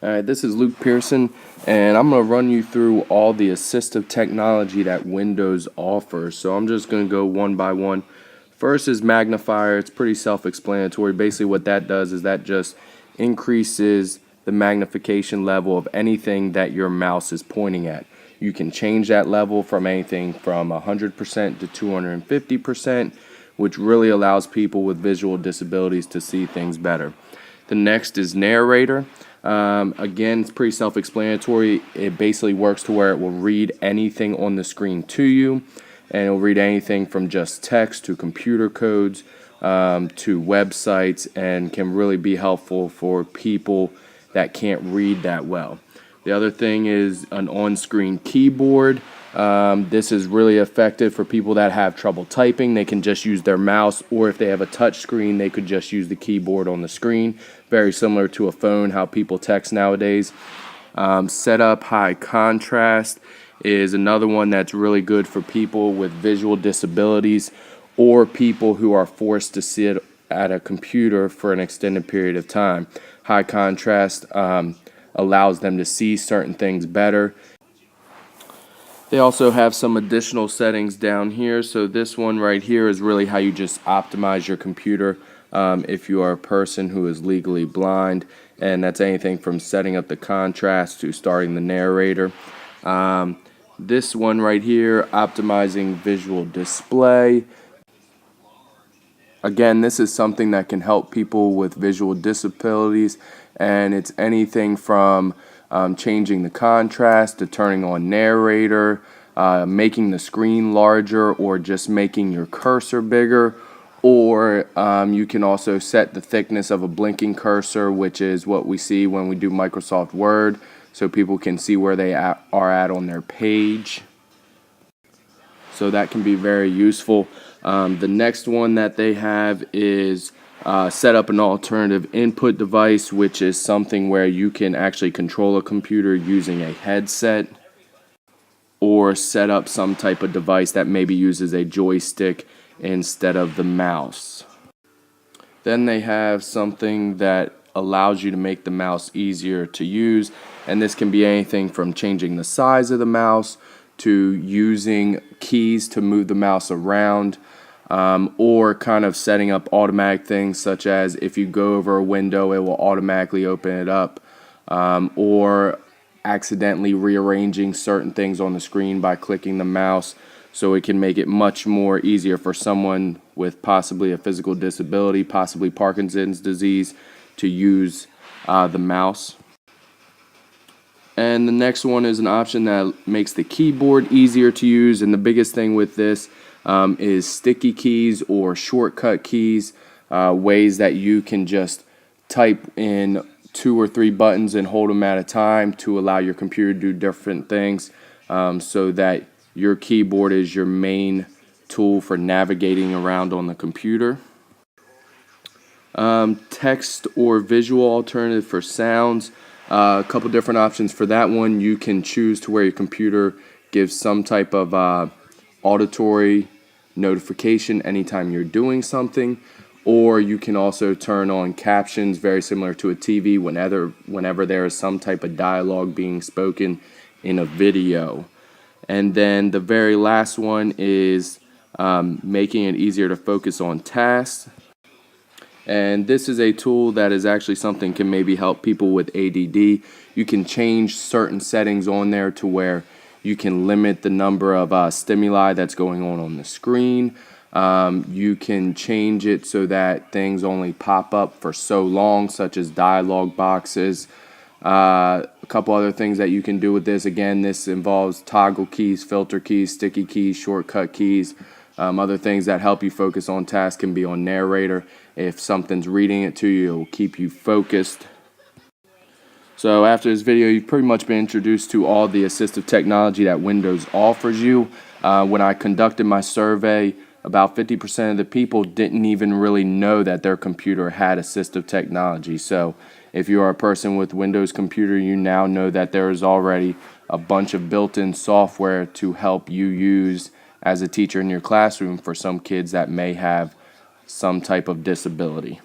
Alright, this is Luke Pearson, and I'm going to run you through all the assistive technology that Windows offers. So I'm just going to go one by one. First is magnifier. It's pretty self-explanatory. Basically what that does is that just increases the magnification level of anything that your mouse is pointing at. You can change that level from anything from 100% to 250%, which really allows people with visual disabilities to see things better. The next is narrator. Again, it's pretty self-explanatory. It basically works to where it will read anything on the screen to you, and it will read anything from just text to computer codes to websites, and can really be helpful for people that can't read that well. The other thing is an on-screen keyboard. This is really effective for people that have trouble typing. They can just use their mouse, or if they have a touch screen, they could just use the keyboard on the screen. Very similar to a phone, how people text nowadays. Setup high contrast is another one that's really good for people with visual disabilities or people who are forced to sit at a computer for an extended period of time. High contrast allows them to see certain things better. They also have some additional settings down here. So this one right here is really how you just optimize your computer if you are a person who is legally blind, and that's anything from setting up the contrast to starting the narrator. This one right here, optimizing visual display. Again, this is something that can help people with visual disabilities, and it's anything from changing the contrast to turning on narrator, making the screen larger, or just making your cursor bigger. Or you can also set the thickness of a blinking cursor, which is what we see when we do Microsoft Word, so people can see where they are at on their page. So that can be very useful. The next one that they have is set up an alternative input device, which is something where you can actually control a computer using a headset, or set up some type of device that maybe uses a joystick instead of the mouse. Then they have something that allows you to make the mouse easier to use, and this can be anything from changing the size of the mouse to using keys to move the mouse around. Or kind of setting up automatic things, such as if you go over a window, it will automatically open it up, or accidentally rearranging certain things on the screen by clicking the mouse, so it can make it much more easier for someone with possibly a physical disability, possibly Parkinson's disease, to use the mouse. And the next one is an option that makes the keyboard easier to use, and the biggest thing with this is sticky keys or shortcut keys, ways that you can just type in 2 or 3 buttons and hold them at a time to allow your computer to do different things, so that your keyboard is your main tool for navigating around on the computer. Text or visual alternative for sounds. A couple different options for that one. You can choose to where your computer gives some type of auditory notification anytime you're doing something, or you can also turn on captions, very similar to a TV, whenever there is some type of dialogue being spoken in a video. And then the very last one is making it easier to focus on tasks. And this is a tool that is actually something can maybe help people with ADD. You can change certain settings on there to where you can limit the number of stimuli that's going on the screen. You can change it so that things only pop up for so long, such as dialog boxes. A couple other things that you can do with this. Again, this involves toggle keys, filter keys, sticky keys, shortcut keys. Other things that help you focus on tasks can be on narrator. If something's reading it to you, it will keep you focused. So after this video, you've pretty much been introduced to all the assistive technology that Windows offers you. When I conducted my survey, about 50% of the people didn't even really know that their computer had assistive technology. So if you are a person with Windows computer, you now know that there is already a bunch of built-in software to help you use as a teacher in your classroom for some kids that may have some type of disability.